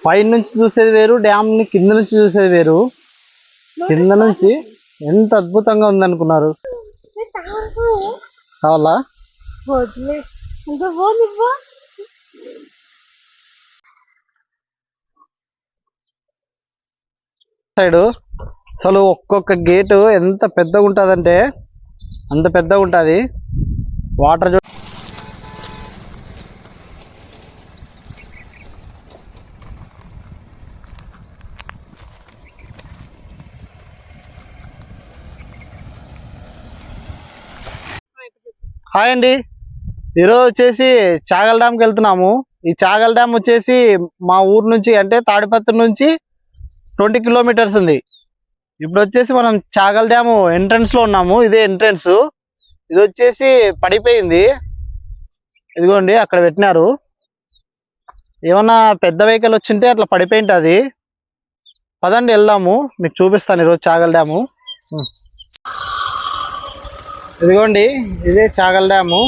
పైన నుంచి చూసేది వేరు, డ్యామ్ ని కింద నుంచి చూసేది వేరు. కింద నుంచి ఎంత అద్భుతంగా ఉందనుకున్నారు. కావాలా సైడ్ అసలు ఒక్కొక్క గేటు ఎంత పెద్దగా ఉంటుందంటే అంత పెద్దగా ఉంటుంది. వాటర్ హాయ్ అండి, ఈరోజు వచ్చేసి చాగల్ డ్యామ్కి వెళ్తున్నాము. ఈ చాగల్ డ్యామ్ వచ్చేసి మా ఊరు నుంచి అంటే తాడిపత్రి నుంచి 20 కిలోమీటర్స్ ఉంది. ఇప్పుడు వచ్చేసి మనం చాగల్ డ్యామ్ ఎంట్రన్స్ లో ఉన్నాము. ఇదే ఎంట్రన్స్. ఇది వచ్చేసి పడిపోయింది, ఇదిగోండి అక్కడ పెట్టినారు. ఏమన్నా పెద్ద వెహికల్ వచ్చింటే అట్లా పడిపోయింది. పదండి వెళ్దాము, మీకు చూపిస్తాను ఈరోజు చాగల్ డ్యాము. ఇదిగోండి ఇదే చాగల్ డ్యాము,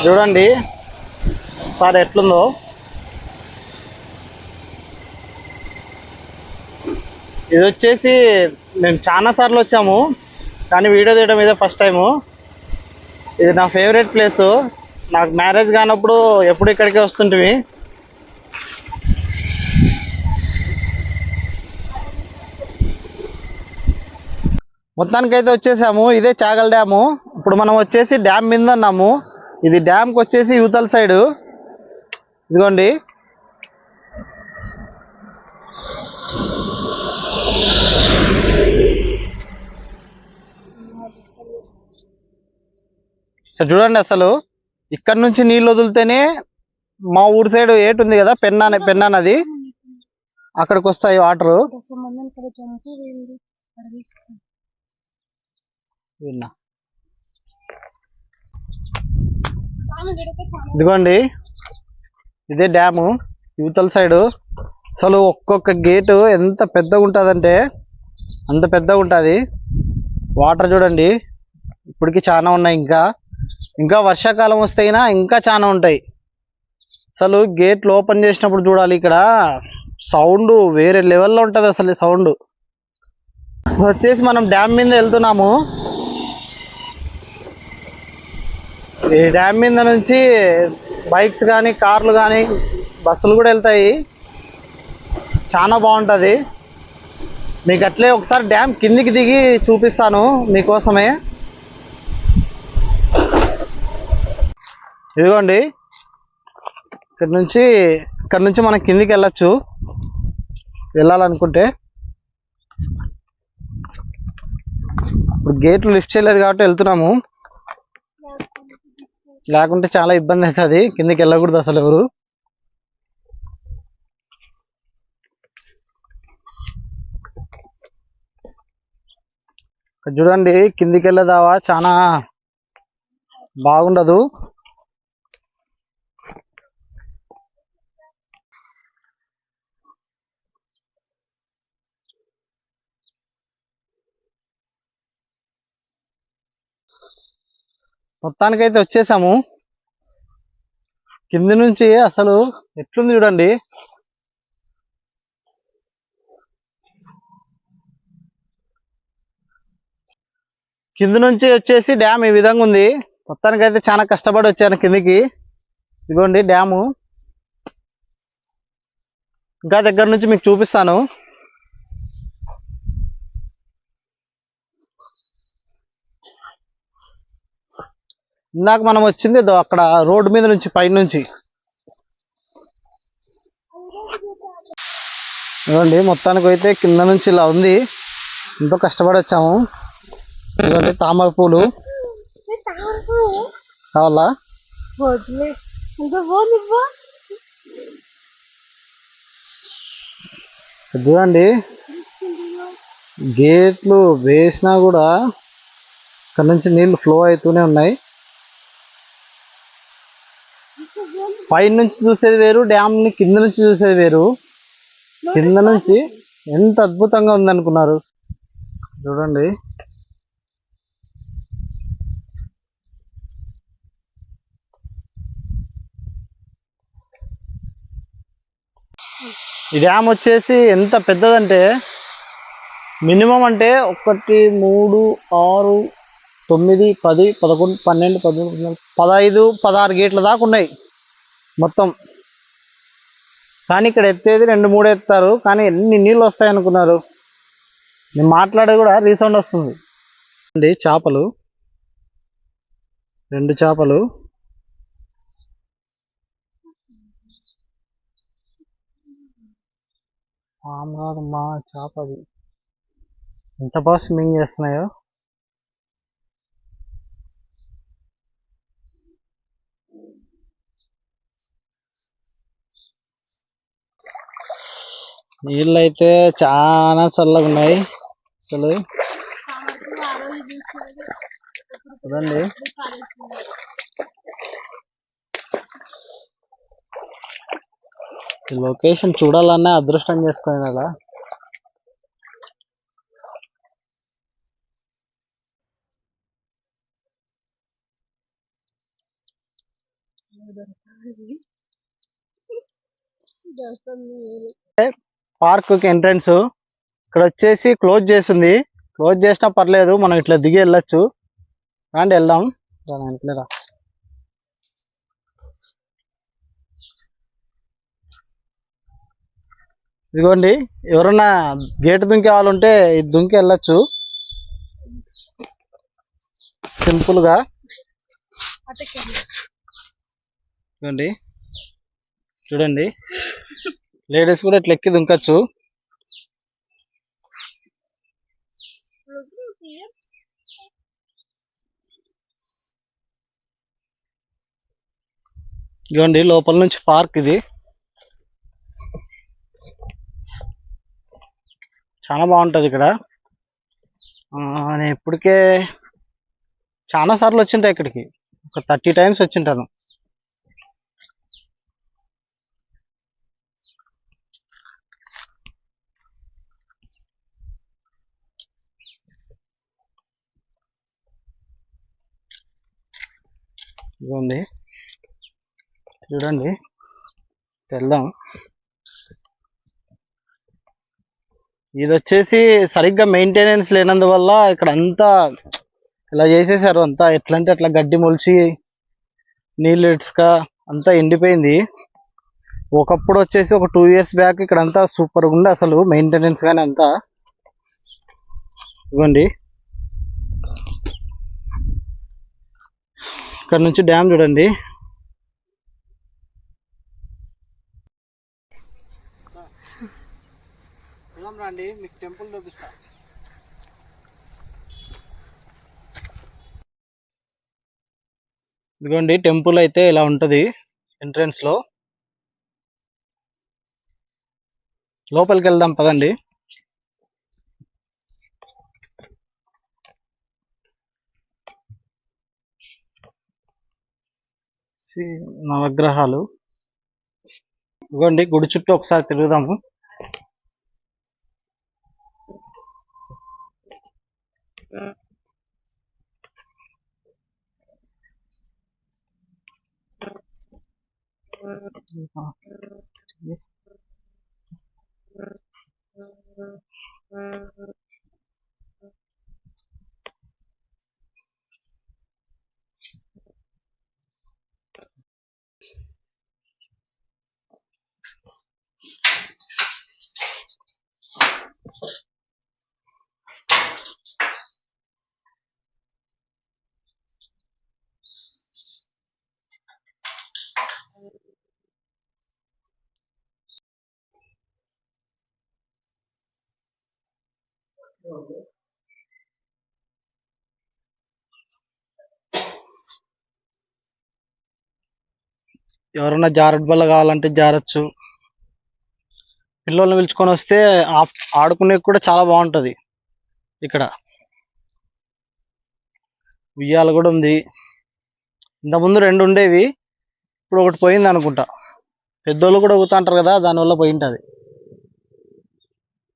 చూడండి ఒకసారి ఎట్లుందో. ఇది వచ్చేసి మేము చాలా సార్లు వచ్చాము, కానీ వీడియో తీయడం ఇదే ఫస్ట్ టైము. ఇది నా ఫేవరెట్ ప్లేసు. నాకు మ్యారేజ్ కానప్పుడు ఎప్పుడు ఇక్కడికే వస్తుంటివి. మొత్తానికైతే వచ్చేసాము. ఇదే చాగల్ డ్యాము. ఇప్పుడు మనం వచ్చేసి డ్యామ్ మీద ఉన్నాము. ఇది డ్యామ్కి వచ్చేసి యువతల సైడు. ఇదిగోండి చూడండి, అసలు ఇక్కడ నుంచి నీళ్ళు వదిలితేనే మా ఊరు సైడ్ ఏటుంది కదా, పెన్నా నది, అక్కడికి వస్తాయి వాటరు. ఇదిగోండి ఇదే డ్యాము యువతల సైడు. అసలు ఒక్కొక్క గేటు ఎంత పెద్దగా ఉంటుందంటే అంత పెద్దగా ఉంటుంది. వాటర్ చూడండి ఇప్పటికి చాలా ఉన్నాయి. ఇంకా వర్షాకాలం వస్తే ఇంకా చాలా ఉంటాయి. అసలు గేట్లు ఓపెన్ చేసినప్పుడు చూడాలి, ఇక్కడ సౌండ్ వేరే లెవెల్లో ఉంటుంది. అసలు ఈ సౌండ్ వచ్చేసి మనం డ్యామ్ మీద వెళ్తున్నాము. ఈ డ్యామ్ మీద నుంచి బైక్స్ కానీ కార్లు కానీ బస్సులు కూడా వెళ్తాయి. చాలా బాగుంటుంది. మీకు అట్లే ఒకసారి డ్యామ్ కిందికి దిగి చూపిస్తాను మీకోసమే. ఇదిగోండి ఇక్కడ నుంచి మనం కిందికి వెళ్ళచ్చు వెళ్ళాలనుకుంటే. ఇప్పుడు గేట్లు లిఫ్ట్ చేయలేదు కాబట్టి వెళ్తున్నాము, లేకుంటే చాలా ఇబ్బంది అవుతుంది. కిందికి వెళ్ళకూడదు అసలు ఎవరు. చూడండి కిందికి వెళ్ళేదావా చాలా బాగుండదు. మొత్తానికైతే వచ్చేసాము. కింది నుంచి అసలు ఎట్లుంది చూడండి. కింది నుంచి వచ్చేసి డ్యామ్ ఈ విధంగా ఉంది. మొత్తానికైతే చాలా కష్టపడి వచ్చాను కిందికి. ఇదిగోండి డ్యాము, ఇంకా దగ్గర నుంచి మీకు చూపిస్తాను. ఇందాక మనం వచ్చింది అక్కడ రోడ్డు మీద నుంచి పైనుంచి. ఇదిగోండి మొత్తానికి అయితే కింద నుంచి ఇలా ఉంది. ఎంతో కష్టపడి వచ్చాము. ఇదిగోండి తామర పూలు కావాలా చూడండి. గేట్లు వేసినా కూడా ఇక్కడ నుంచి నీళ్లు ఫ్లో అవుతూనే ఉన్నాయి. పైన నుంచి చూసేది వేరు, డ్యామ్ ని కింద నుంచి చూసేది వేరు. కింద నుంచి ఎంత అద్భుతంగా ఉందనుకున్నారు. చూడండి ఈ డ్యామ్ వచ్చేసి ఎంత పెద్దదంటే మినిమం అంటే 1 3 6 9 10 11 12 13 15 16 గేట్ల దాకా ఉన్నాయి మొత్తం. కానీ ఇక్కడ ఎత్తేది 2 3 ఎత్తారు. కానీ ఎన్ని నీళ్ళు వస్తాయి అనుకున్నారు? నేను మాట్లాడేది కూడా రీసౌండ్ వస్తుంది అండి. చేపలు 2 చేపలు మా చేప అది ఎంత బాగా స్విమ్మింగ్ చేస్తున్నాయో. నీళ్ళు అయితే చాలా చల్లగా ఉన్నాయి అసలు. చూడండి ఈ లొకేషన్ చూడాలన్నా అదృష్టం చేసుకుని కదా. పార్క్ కి ఎంట్రన్స్ ఇక్కడ వచ్చేసి క్లోజ్ చేసింది. క్లోజ్ చేసినా పర్లేదు, మనం ఇట్లా దిగి వెళ్ళొచ్చు. రండి వెళ్దాం. ఇంట్లేరా ఇదిగోండి, ఎవరన్నా గేట్ దుంకే వాళ్ళు ఉంటే ఇది దుంకి వెళ్ళొచ్చు సింపుల్ గా. ఇదిగోండి చూడండి, లేడీస్ కూడా ఇట్లా ఎక్కి దుంకచ్చు. ఇదిగోండి లోపల నుంచి పార్క్ ఇది. చాలా బాగుంటుంది ఇక్కడ. నేను ఇప్పటికే చాలా సార్లు వచ్చింటా ఇక్కడికి, ఒక 30 టైమ్స్ వచ్చింటాను. ఇదిగోండి చూడండి, వెళ్దాం. ఇది వచ్చేసి సరిగ్గా మెయింటెనెన్స్ లేనందువల్ల ఇక్కడ అంతా ఇలా చేసేసారు. అంతా ఎట్లా అంటే అట్లా గడ్డి మొలిచి నీళ్ళు ఇటుక అంతా ఎండిపోయింది. ఒకప్పుడు వచ్చేసి ఒక 2 years బ్యాక్ ఇక్కడ అంతా సూపర్గా ఉండే అసలు మెయింటెనెన్స్ కానీ అంతా. ఇవ్వండి ఇక్కడ నుంచి డ్యామ్ చూడండి. రండి, మీకు టెంపుల్ చూపిస్తా. ఇదిగోండి టెంపుల్ అయితే ఇలా ఉంటది ఎంట్రన్స్ లో. లోపలికి వెళ్దాం పదండి. నవగ్రహాలు. ఇదిగోండి గుడి చుట్టూ ఒకసారి తిరుగుదాము. ఎవరన్నా జారుడు బల్ల కావాలంటే జారచ్చు. పిల్లల్ని పిలుచుకొని వస్తే ఆడుకునే కూడా చాలా బాగుంటది ఇక్కడ. ఉయ్యాల కూడా ఉంది. ఇంతకుముందు 2 ఉండేవి, ఇప్పుడు ఒకటి పోయింది అనుకుంటా. పెద్దోళ్ళు కూడా ఊగుతా అంటారు కదా, దానివల్ల పోయింటది.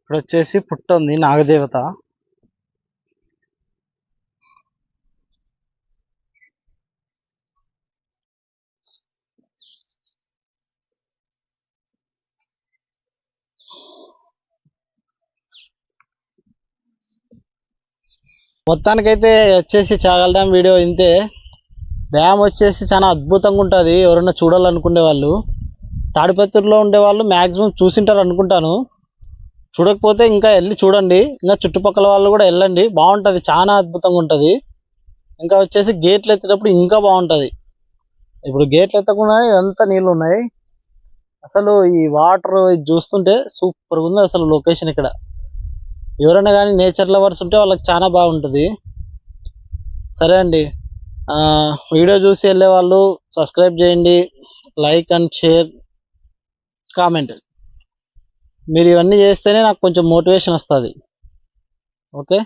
ఇక్కడ వచ్చేసి పుట్ట ఉంది, నాగదేవత. మొత్తానికైతే వచ్చేసి చాగల్ డ్యామ్ వీడియో ఇంతే. డ్యామ్ వచ్చేసి చాలా అద్భుతంగా ఉంటుంది. ఎవరైనా చూడాలనుకునే వాళ్ళు, తాడిపత్రిలో ఉండే వాళ్ళు మ్యాక్సిమం చూసింటారు అనుకుంటాను. చూడకపోతే ఇంకా వెళ్ళి చూడండి. ఇంకా చుట్టుపక్కల వాళ్ళు కూడా వెళ్ళండి, బాగుంటుంది, చాలా అద్భుతంగా ఉంటుంది. ఇంకా వచ్చేసి గేట్లు ఎత్తేటప్పుడు ఇంకా బాగుంటుంది. ఇప్పుడు గేట్లు ఎత్తకుండా ఎంత నీళ్ళు ఉన్నాయి. అసలు ఈ వాటర్ చూస్తుంటే సూపర్గా ఉంది అసలు లొకేషన్. ఇక్కడ ఎవరైనా కానీ నేచర్ లవర్స్ ఉంటే వాళ్ళకి చాలా బాగుంటుంది. సరే అండి, వీడియో చూసి వెళ్ళే వాళ్ళు సబ్స్క్రైబ్ చేయండి, లైక్ అండ్ షేర్, కామెంట్. మీరు ఇవన్నీ చేస్తేనే నాకు కొంచెం మోటివేషన్ వస్తుంది. ఓకే.